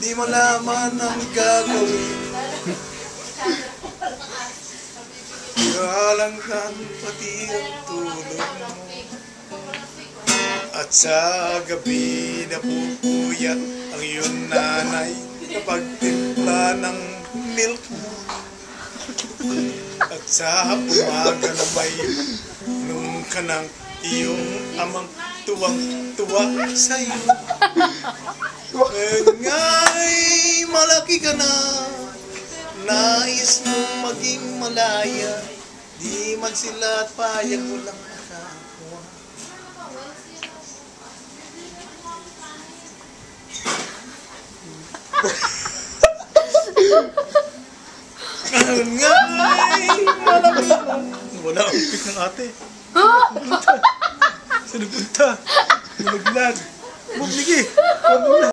di malaman ang gagawin. Kalangan pati ang tulog mo. At sa gabi napupuyat ang iyong nanay kapag timpla ng milk mo. At sa umaga na may nung ka ng iyong amang tuwang-tuwa sa'yo. Nga'y malaki ka na, nais mong maging malaya, di man sila at payag mo lang nakakuha. Nga'y malaki ka na. Wala ang pik ng ate. Saan nagpunta? Nalaglag. Bumligi.